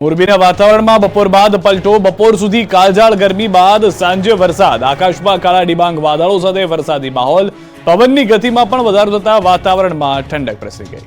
મોરબીના વાતાવરણમાં બપોર બાદ પલટો. બપોર સુધી કાળઝાળ ગરમી બાદ સાંજે વરસાદ. આકાશમાં કાળા ડિબાંગ વાદળો સાથે વરસાદી માહોલ. પવનની ગતિમાં પણ વધારો થતા વાતાવરણમાં ઠંડક પ્રસરી ગઈ.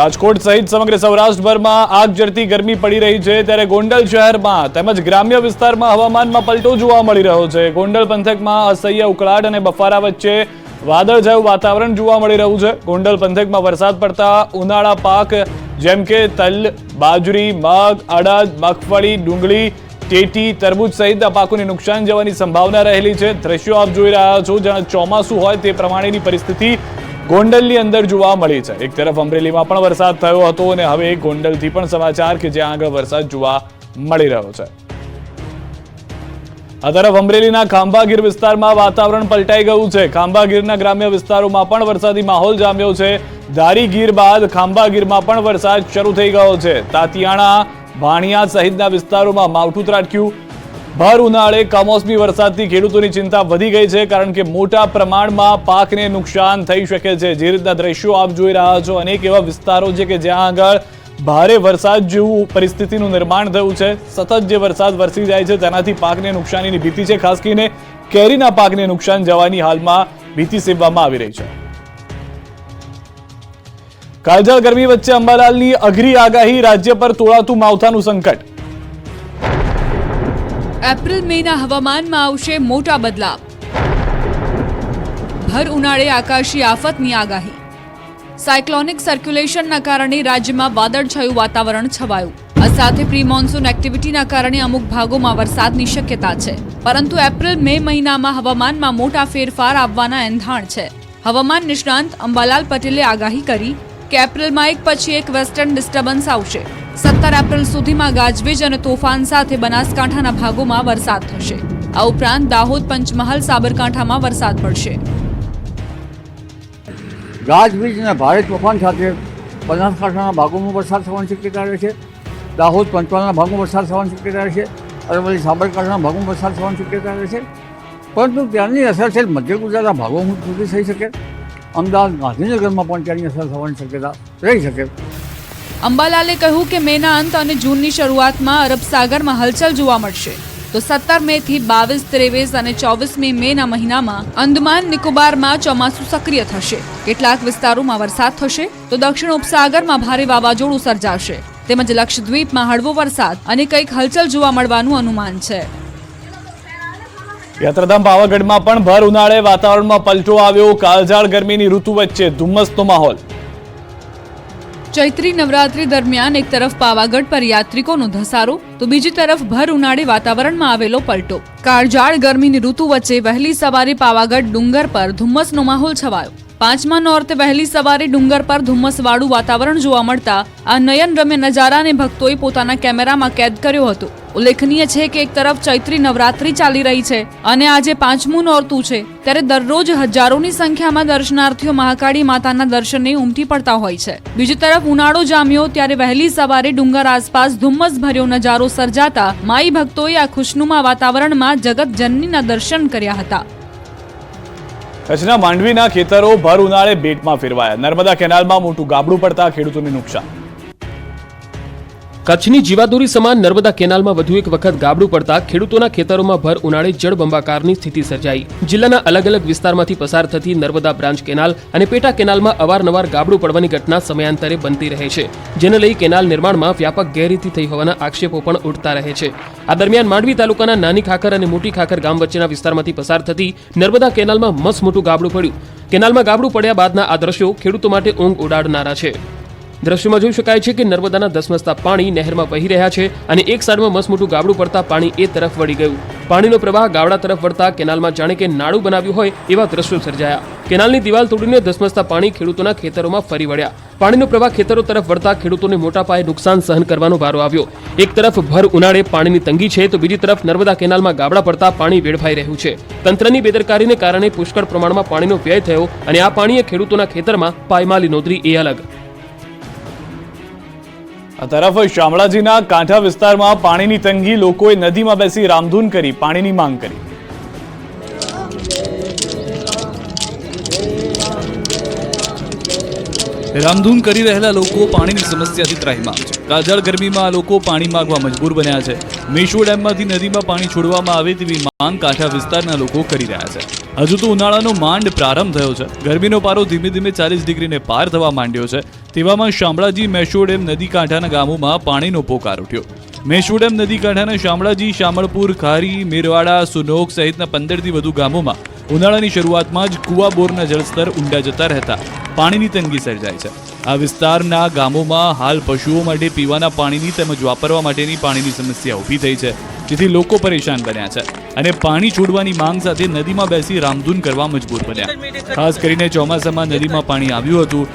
રાજકોટ સહિત સમગ્ર સૌરાષ્ટ્રભરમાં આગ ઝરતી ગરમી પડી રહી છે, ત્યારે ગોંડલ શહેરમાં તેમજ ગ્રામ્ય વિસ્તારમાં હવામાનમાં પલટો જોવા મળી રહ્યો છે. ગોંડલ પંથકમાં અસહ્ય ઉકળાટ અને બફારા વચ્ચે વાદળછાયું વાતાવરણ જોવા મળી રહ્યું છે. ગોંડલ પંથકમાં વરસાદ પડતા ઉનાળા પાક જેમ કે તલ, બાજરી, મગ, અડદ, મગફળી, ડુંગળી, ટેટી, તરબૂચ સહિતના પાકોને નુકસાન જવાની સંભાવના રહેલી છે. દ્રશ્યો આપ જોઈ રહ્યા છો, જાણે ચોમાસું હોય તે પ્રમાણેની પરિસ્થિતિ ગોંડલની અંદર જોવા મળી છે. એક તરફ અમરેલીમાં પણ વરસાદ થયો હતો અને હવે ગોંડલથી પણ સમાચાર કે જ્યાં આગળ વરસાદ જોવા મળી રહ્યો છે. આ તરફ અમરેલીના ખાંભાગીર વિસ્તારમાં વાતાવરણ પલટાઈ ગયું છે. ખાંભાગીરના ગ્રામ્ય વિસ્તારોમાં પણ વરસાદી માહોલ જામ્યો છે. ધારીગીર બાદ ખાંભાગીરમાં પણ વરસાદ શરૂ થઈ ગયો છે. તાતિયાણા, ભાણિયા સહિતના વિસ્તારોમાં માવઠું ત્રાટક્યું. ભર ઉનાળે કમોસમી વરસાદથી ખેડૂતોની ચિંતા વધી ગઈ છે, કારણ કે મોટા પ્રમાણમાં પાકને નુકસાન થઈ શકે છે. જે રીતના દ્રશ્યો આપ જોઈ રહ્યા છો, અનેક એવા વિસ્તારો છે કે જ્યાં આગળ ભારે વરસાદ જેવું પરિસ્થિતિનું નિર્માણ થયું છે. સતત જે વરસાદ વરસી જાય છે તેનાથી પાકને નુકસાનીની ભીતિ છે. ખાસ કરીને કેરીના પાકને નુકસાન જવાની હાલમાં ભીતિ સેવવામાં આવી રહી છે. કાળઝાળ ગરમી વચ્ચે અંબાલાલની અઘરી આગાહી. રાજ્ય પર તોળાતું માવઠાનું સંકટ. એપ્રિલ મેના હવામાનમાં આવશે મોટા બદલાવ. ભર ઉનાળે આકાશી આફતની આગાહી. સાયક્લોનિક સર્ક્યુલેશનના કારણે રાજ્યમાં વાદળછાયું વાતાવરણ છવાયું. આ સાથે પ્રી મોન્સૂન એક્ટિવિટીના કારણે અમુક ભાગોમાં વરસાદની શક્યતા છે, પરંતુ એપ્રિલ મે મહિનામાં હવામાનમાં મોટા ફેરફાર આવવાના એંધાણ છે. હવામાન નિષ્ણાંત અંબાલાલ પટેલે આગાહી કરી કે એપ્રિલમાં એક પછી એક વેસ્ટર્ન ડિસ્ટર્બન્સ આવશે. 17 એપ્રિલ સુધીમાં ગાજવીજ અને તોફાન સાથે બનાસકાંઠાના ભાગોમાં વરસાદ થશે. આ ઉપરાંત દાહોદ, પંચમહાલ, સાબરકાંઠામાં વરસાદ પડશે. ગાજવીજ અને ભારે તોફાન સાથે બનાસકાંઠાના ભાગોમાં વરસાદ થવાની શક્યતા રહે છે. દાહોદ, પંચમહાલના ભાગોમાં વરસાદ થવાની શક્યતા રહે છે. અરવલ્લી, સાબરકાંઠાના ભાગોમાં વરસાદ થવાની શક્યતા રહે છે. પરંતુ ત્યાંની અસર છે મધ્ય ગુજરાતના ભાગોમાં સુધી થઈ શકે. અમદાવાદ, ગાંધીનગરમાં પણ ત્યાંની અસર થવાની શક્યતા રહી શકે. અંબાલાલે કહ્યું કે મેના અંત અને જૂનની શરૂઆતમાં અરબ સાગરમાં હલચલ જોવા મળશે, તો 17 મે થી 22, 23 અને 24 મેના મહિનામાં અંદમાન નિકોબારમાં ચોમાસું સક્રિય થશે. કેટલાક વિસ્તારોમાં વરસાદ થશે, તો દક્ષિણ ઉપસાગરમાં ભારે વાવાઝોડું સર્જાશે. તેમજ લક્ષદ્વીપમાં હળવો વરસાદ અને કંઈક હલચલ જોવા મળવાનું અનુમાન છે. યાત્રાધામ પાવાગઢમાં પણ ભર ઉનાળે વાતાવરણમાં પલટો આવ્યો. કાળઝાળ ગરમીની ઋતુ વચ્ચે ધુમ્મસનો માહોલ. ચૈત્રી નવરાત્રી દરમિયાન એક તરફ પાવાગઢ પર યાત્રિકોનો ધસારો, તો બીજી તરફ ભર ઉનાળે વાતાવરણમાં આવેલો પલટો. કાળઝાળ ગરમીની ઋતુ વચ્ચે વહેલી સવારે પાવાગઢ ડુંગર પર ધુમ્મસનો માહોલ છવાયો. 5મા નોરતે વહેલી સવારે ડુંગર પર ધુમ્મસવાળું વાતાવરણ જોવા મળતા આ નયનરમ્ય નજારાને ભક્તોએ પોતાના કેમેરામાં કેદ કર્યો હતો. ઉલ્લેખનીય છે કે એક તરફ ચૈત્રી નવરાત્રી ચાલી રહી છે અને આજે 5મું નોરતું છે, ત્યારે દરરોજ હજારોની સંખ્યામાં દર્શનાર્થીઓ મહાકાળી માતાના દર્શને ઉમટી પડતા હોય છે. બીજી તરફ ઉનાળો જામ્યો ત્યારે વહેલી સવારે ડુંગર આસપાસ ધુમ્મસ ભર્યો નજારો સર્જાતા માઈ ભક્તોએ આ ખુશનુમા વાતાવરણમાં જગત જનનીના દર્શન કર્યા હતા. કચ્છના માંડવીના ખેતરો ભર ઉનાળે બેટમાં ફેરવાયા. નર્મદા કેનાલમાં મોટું ગાબડું પડતા ખેડૂતોને નુકસાન. કચ્છની જીવાદોરી સમાન નર્મદા કેનાલમાં વધુ એક વખત ગાબડું પડતા ખેડૂતોના ખેતરોમાં ભર ઉનાળે જળબંબાકારની સ્થિતિ સર્જાઈ. જિલ્લાના અલગ અલગ વિસ્તારમાંથી પસાર થતી નર્મદા બ્રાન્ચ કેનાલ અને પેટા કેનાલમાં અવારનવાર ગાબડું પડવાની ઘટના સમયાંતરે બનતી રહે છે, જેને લઈ કેનાલ નિર્માણમાં વ્યાપક ગેરરીતિ થઈ હોવાના આક્ષેપો પણ ઉઠતા રહે છે. આ દરમિયાન માંડવી તાલુકાના નાની ખાખર અને મોટી ખાખર ગામ વચ્ચેના વિસ્તારમાંથી પસાર થતી નર્મદા કેનાલમાં મસ્ત મોટું ગાબડું પડ્યું. કેનાલમાં ગાબડું પડ્યા બાદના આ દ્રશ્યો ખેડૂતો માટે ઊંઘ ઉડાડનારા છે. દ્રશ્યમાં જોઈ શકાય છે કે નર્મદાના ધસમસતા પાણી નહેરમાં વહી રહ્યા છે અને એક સાઈડમાં મસમોટું ગાબડું પડતા પાણી એ તરફ વળી ગયું. પાણીનો પ્રવાહ ગાવડા તરફ વળતા કેનાલમાં જાણે કે નાળું બનાવ્યું હોય એવા દ્રશ્યો સર્જાયા. કેનાલની દિવાલ તોડીને ધસમસતા પાણી ખેડૂતોના ખેતરોમાં ફરી વળ્યા. પાણીનો પ્રવાહ ખેતરો તરફ વળતા ખેડૂતોને મોટા પાયે નુકસાન સહન કરવાનો વારો આવ્યો. એક તરફ ભર ઉનાળે પાણીની તંગી છે, તો બીજી તરફ નર્મદા કેનાલમાં ગાબડા પડતા પાણી વેડફાઈ રહ્યું છે. તંત્રની બેદરકારીને કારણે પુષ્કળ પ્રમાણમાં પાણીનો વ્યય થયો અને આ પાણીએ ખેડૂતોના ખેતરમાં પાયમાલી નોંધરી એ અલગ. આ તરફ શામળાજીના કાંઠા વિસ્તારમાં પાણીની તંગી. લોકોએ નદીમાં બેસી રામધૂન કરી પાણીની માંગ કરી. રામધૂન કરી રહેલા લોકો પાણીની સમસ્યાથી ત્રાહિમામ છે. કાજળ ગરમીમાં આ લોકો પાણી માંગવા મજબૂર બન્યા છે. મેશ્વો ડેમમાંથી નદીમાં પાણી છોડવામાં આવે તેવી માંગ કાંઠા વિસ્તારના લોકો કરી રહ્યા છે. હજુ તો ઉનાળાનો માંડ પ્રારંભ થયો છે. ગરમીનો પારો ધીમે ધીમે 40 ડિગ્રીને પાર થવા માંડ્યો છે. તેવામાં શામળાજી મેશ્વો ડેમ નદી કાંઠાના ગામોમાં પાણીનો પોકાર ઉઠ્યો. મેશ્વો ડેમ નદી કાંઠાના શામળાજી, શામળપુર, ખારી, મેરવાડા, સુનોક સહિતના 15થી વધુ ગામોમાં ઉનાળાની શરૂઆતમાં જ કુવા બોરના જળસ્તર ઊંડા જતા રહેતા પાણીની તંગી સર્જાય છે. આ વિસ્તારના ગામોમાં હાલ પશુઓ માટે પીવાના પાણીની તેમજ વાપરવા માટેની પાણીની સમસ્યા ઊભી થઈ છે, જેથી લોકો પરેશાન બન્યા છે અને પાણી છોડવાની માંગ સાથે નદીમાં બેસી રામધૂન કરવા મજબૂર બન્યા. ખાસ કરીને ચોમાસામાં નદીમાં પાણી આવ્યું હતું,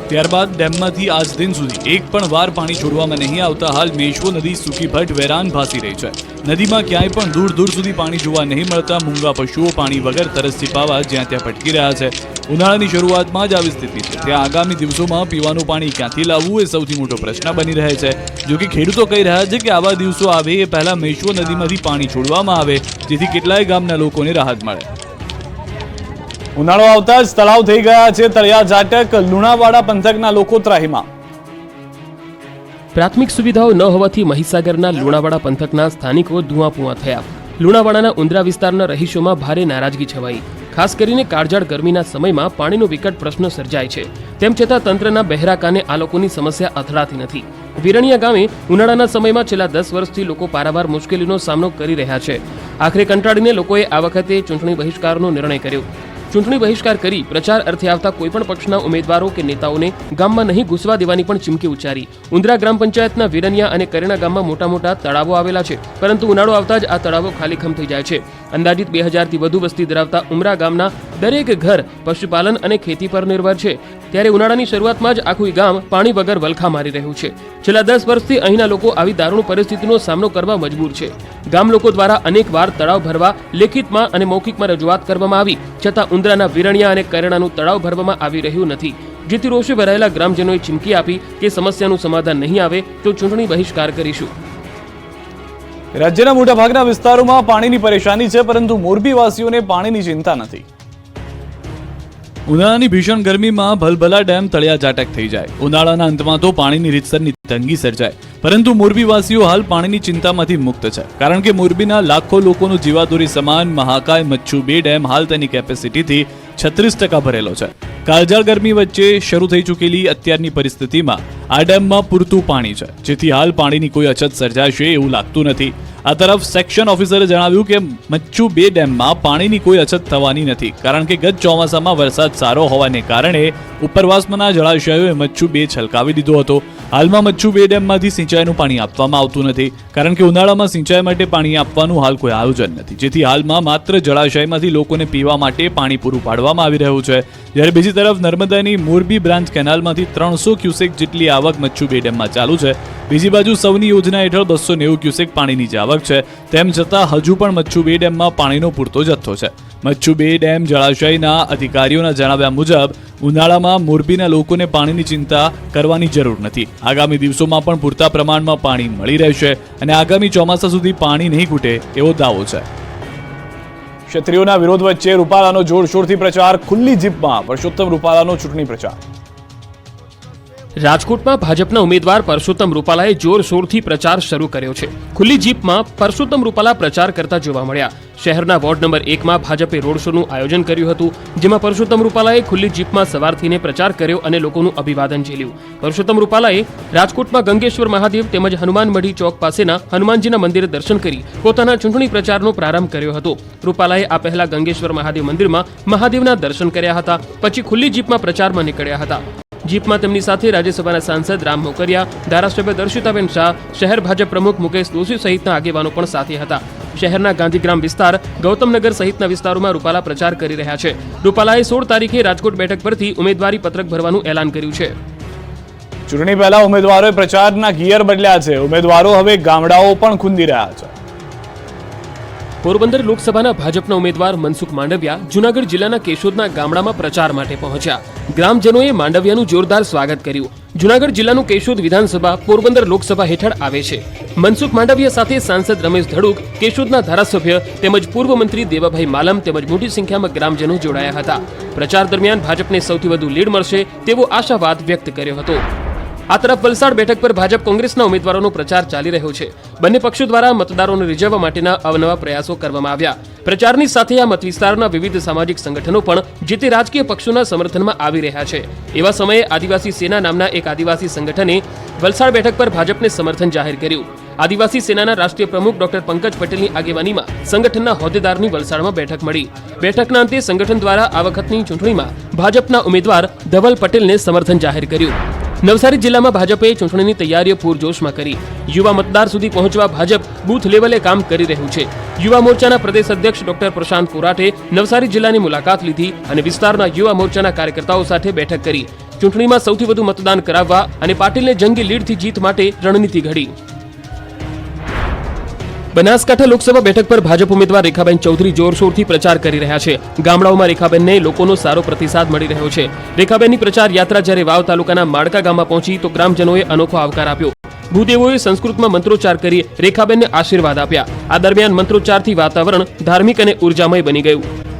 ત્યારબાદ ડેમમાંથી આજ દિન સુધી એક પણ વાર પાણી છોડવામાં નહીં આવતા હાલ મેશ્વો નદી સૂકી ભટ્ટ વેરાન ભાસી રહી છે. નદીમાં ક્યાંય પણ દૂર દૂર સુધી પાણી જોવા નહીં મળતા મૂંગા પશુઓ પાણી વગર તરસ છીપાવા જ્યાં ત્યાં ભટકી રહ્યા છે. ઉનાળાની શરૂઆતમાં જ આવી સ્થિતિ છે, ત્યાં આગામી દિવસોમાં પીવાનું પાણી ક્યાંથી લાવવું એ સૌથી મોટો પ્રશ્ન બની રહે છે. જો કે ખેડૂતો કહી રહ્યા છે કે આવા દિવસો આવે એ પહેલા મેશ્વો નદીમાંથી પાણી છોડવામાં આવે, જેથી કેટલાય ગામના લોકોને રાહત મળે. ઉનાળો આવતા જ તળાવ થઈ ગયા છે તળિયા ઝાટક. લુણાવાડા પંથકના લોકો ત્રાહિમામ. પ્રાથમિક સુવિધાઓ ન હોવાથી મહીસાગરના લુણાવાડા પંથકના સ્થાનિકો ધુઆપુઆ થયા. લુણાવાડાના ઉંદરા વિસ્તારના રહીશોમાં ભારે નારાજગી છવાઈ. ખાસ કરીને કાળઝાળ ગરમીના સમયમાં પાણીનો વિકટ પ્રશ્ન સર્જાય છે. તેમ છતાં તંત્રના બહેરા કાને આ લોકોની સમસ્યા અથડાતી નથી. વિરણિયા ગામે ઉનાળાના સમયમાં છેલ્લા 10 વર્ષથી લોકો પારાવાર મુશ્કેલીનો સામનો કરી રહ્યા છે. આખરે કંટાળીને લોકોએ આ વખતે ચૂંટણી બહિષ્કારનો નિર્ણય કર્યો. ચૂંટણી બહિષ્કાર કરી પ્રચાર અર્થે આવતા કોઈપણ પક્ષના ઉમેદવારો કે નેતાઓને ગામમાં નહીં ઘૂસવા દેવાની પણ ચીમકી ઉચ્ચારી. ઉંદરા ગ્રામ પંચાયતના વિરનિયા અને કરેણા ગામમાં મોટા મોટા તળાવો આવેલા છે, પરંતુ ઉનાળો આવતા જ આ તળાવો ખાલીખમ થઈ જાય છે. અંદાજિત 2000થી વધુ વસ્તી ધરાવતા ઉમરા ગામના દરેક ઘર પશુપાલન અને ખેતી પર નિર્ભર છે. ત્યારે ઉનાળાની શરૂઆતમાં જ આખું ગામ પાણી વગર વલખા મારી રહ્યું છે. છેલ્લા 10 વર્ષથી અહીંના લોકો આવી દારૂણ પરિસ્થિતિનો સામનો કરવા મજબૂર છે. ગામ લોકો દ્વારા અનેક વાર તળાવ ભરવા લેખિતમાં અને મૌખિકમાં રજૂઆત કરવામાં આવી, છતાં ઉંદરાના વિરણિયા અને કરેણાનું તળાવ ભરવામાં આવી રહ્યું નથી. જેથી રોષે ભરાયેલા ગ્રામજનોએ ચીમકી આપી કે સમસ્યાનું સમાધાન નહીં આવે તો ચૂંટણી બહિષ્કાર કરીશું. રાજ્યના મોટાભાગના વિસ્તારોમાં પાણીની પરેશાની છે, પરંતુ મોરબીવાસીઓને પાણીની ચિંતા નથી. ઉનાળાની ભીષણ ગરમીમાં ભલભલા ડેમ તળિયા ઝાટક થઈ જાય. ઉનાળાના અંતમાં તો પાણીની રીતસરની તંગી સર્જાય, પરંતુ મોરબીવાસીઓ હાલ પાણીની ચિંતામાંથી મુક્ત છે, કારણ કે મોરબીના લાખો લોકોનું જીવાદોરી સમાન મહાકાય મચ્છુ 2 ડેમ હાલ તેની કેપેસિટીથી 36% ભરેલો છે. કાળઝાળ ગરમી વચ્ચે શરૂ થઈ ચૂકેલી અત્યારની પરિસ્થિતિમાં આ ડેમમાં પૂરતું પાણી છે, જેથી હાલ પાણીની કોઈ અછત સર્જાશે એવું લાગતું નથી. આ તરફ સેક્શન ઓફિસરે જણાવ્યું કે મચ્છુ 2 ડેમમાં પાણીની કોઈ અછત થવાની નથી, કારણ કે ગત ચોમાસામાં વરસાદ સારો હોવાને કારણે ઉપરવાસમાંના જળાશયોએ મચ્છુ 2 છલકાવી દીધો હતો. હાલમાં મચ્છુ 2 ડેમમાંથી સિંચાઈનું પાણી આપવામાં આવતું નથી, કારણ કે ઉનાળામાં સિંચાઈ માટે પાણી આપવાનું હાલ કોઈ આયોજન નથી, જેથી હાલમાં માત્ર જળાશયમાંથી લોકોને પીવા માટે પાણી પૂરું પાડવામાં આવી રહ્યું છે. જ્યારે બીજી તરફ નર્મદાની મોરબી બ્રાન્ચ કેનાલમાંથી 300 ક્યુસેક જેટલી આવક મચ્છુ 2 ડેમમાં ચાલુ છે. બીજી બાજુ સૌની યોજના હેઠળ 290 ક્યુસેક પાણીની જ આવક છે. તેમ છતાં હજુ પણ મચ્છુ 2 ડેમમાં પાણીનો પૂરતો જથ્થો છે. મચ્છુ 2 ડેમ જળાશયના અધિકારીઓના જણાવ્યા મુજબ ઉનાળામાં મોરબીના લોકોને પાણીની ચિંતા કરવાની જરૂર નથી. આગામી દિવસોમાં પણ પૂરતા પ્રમાણમાં પાણી મળી રહેશે અને આગામી ચોમાસા સુધી પાણી નહીં ખૂટે એવો દાવો છે. ક્ષત્રિયોના વિરોધ વચ્ચે રૂપાલાનો જોરશોરથી પ્રચાર. ખુલ્લી જીપમાં પરસોત્તમ રૂપાલાનો ચૂંટણી પ્રચાર. રાજકોટમાં ભાજપના ઉમેદવાર પરસોત્તમ રૂપાલાએ જોરશોરથી પ્રચાર શરૂ કર્યો છે. ખુલ્લી જીપમાં પરસોત્તમ રૂપાલા પ્રચાર કરતા જોવા મળ્યા. શહેરના વોર્ડ નંબર 1માં ભાજપે રોડ શોનું આયોજન કર્યું હતું, જેમાં પરસોત્તમ રૂપાલાએ ખુલ્લી જીપમાં સવાર થઈને પ્રચાર કર્યો અને લોકોનું અભિવાદન ઝીલ્યું. પરસોત્તમ રૂપાલાએ રાજકોટમાં ગંગેશ્વર મહાદેવ તેમજ હનુમાન મઢી ચોક પાસેના હનુમાનજીના મંદિરે દર્શન કરી પોતાના ચૂંટણી પ્રચારનો પ્રારંભ કર્યો હતો. રૂપાલાએ આ પહેલા ગંગેશ્વર મહાદેવ મંદિરમાં મહાદેવના દર્શન કર્યા હતા, પછી ખુલ્લી જીપમાં પ્રચારમાં નીકળ્યા હતા. જીપમાં તેમની સાથે રાજ્યસભાના સાંસદ રામ મોકરિયા, ધારાસભ્ય દર્શિતાબેન શાહ, શહેર ભાજપ પ્રમુખ મુકેશ દોશી સહિતના આગેવાનો પણ સાથે હતા. શહેરના ગાંધીગ્રામ વિસ્તાર, ગૌતમનગર સહિતના વિસ્તારોમાં રૂપાલા પ્રચાર કરી રહ્યા છે. રૂપાલાએ 16 તારીખે રાજકોટ બેઠક પરથી ઉમેદવારી પત્રક ભરવાનું એલાન કર્યું છે. ચૂંટણી પહેલા ઉમેદવારોએ પ્રચારના ગિયર બદલ્યા છે. ઉમેદવારો હવે ગામડાઓ પણ ખૂંદી રહ્યા છે. પોરબંદર લોકસભાના ભાજપના ઉમેદવાર મનસુખ માંડવિયા જૂનાગઢ જિલ્લાના કેશોદના ગામડામાં પ્રચાર માટે પહોંચ્યા. ગ્રામજનોએ માંડવિયાનું જોરદાર સ્વાગત કર્યું. જૂનાગઢ જિલ્લાનું કેશોદ વિધાનસભા પોરબંદર લોકસભા હેઠળ આવે છે. મનસુખ માંડવિયા સાથે સાંસદ રમેશ ધડુક, કેશોદના ધારાસભ્ય તેમજ પૂર્વ મંત્રી દેવાભાઈ માલમ તેમજ મોટી સંખ્યામાં ગ્રામજનો જોડાયા હતા. પ્રચાર દરમિયાન ભાજપને સૌથી વધુ લીડ મળશે તેવો આશાવાદ વ્યક્ત કર્યો હતો. આ તરફ વલસાડ બેઠક પર ભાજપ કોંગ્રેસના ઉમેદવારોનો પ્રચાર ચાલી રહ્યો છે. બંને પક્ષો દ્વારા મતદારોને રીઝવવા માટેના અવનવા પ્રયાસો કરવામાં આવ્યા. પ્રચારની સાથે આ મત વિસ્તારના વિવિધ સામાજિક સંગઠનો પણ જે તે રાજકીય પક્ષોના સમર્થનમાં આવી રહ્યા છે. એવા સમયે આદિવાસી સેના નામના એક આદિવાસી સંગઠને વલસાડ બેઠક પર ભાજપને સમર્થન જાહેર કર્યું. આદિવાસી સેનાના રાષ્ટ્રીય પ્રમુખ ડોક્ટર પંકજ પટેલની આગેવાનીમાં સંગઠનના હોદ્દેદારની વલસાડમાં બેઠક મળી. બેઠકના અંતે સંગઠન દ્વારા આ વખતની ચૂંટણીમાં ભાજપના ઉમેદવાર ધવલ પટેલને સમર્થન જાહેર કર્યું. નવસારી જિલ્લામાં ભાજપે ચૂંટણીની તૈયારીઓ પૂરજોશમાં કરી. યુવા મતદાર સુધી પહોંચવા ભાજપ બૂથ લેવલે કામ કરી રહ્યું છે. યુવા મોરચાના પ્રદેશ અધ્યક્ષ ડોક્ટર પ્રશાંત કોરાટે નવસારી જિલ્લાની મુલાકાત લીધી અને વિસ્તારના યુવા મોરચાના કાર્યકર્તાઓ સાથે બેઠક કરી. ચૂંટણીમાં સૌથી વધુ મતદાન કરાવવા અને પાટીલને જંગી લીડથી જીત માટે રણનીતિ ઘડી. બનાસકાંઠા લોકસભા બેઠક પર ભાજપ ઉમેદવાર રેખાબેન ચૌધરી જોરશોરથી પ્રચાર કરી રહ્યા છે. ગામડાઓમાં રેખાબેનને લોકોનો સારો પ્રતિસાદ મળી રહ્યો છે. રેખાબેનની પ્રચાર યાત્રા જ્યારે વાવ તાલુકાના માળકા ગામમાં પહોંચી તો ગ્રામજનોએ અનોખો આવકાર આપ્યો. ભૂદેવોએ સંસ્કૃતમાં મંત્રોચ્ચાર કરી રેખાબેનને આશીર્વાદ આપ્યા. આ દરમિયાન મંત્રોચ્ચારથી વાતાવરણ ધાર્મિક અને ઉર્જામય બની ગયું.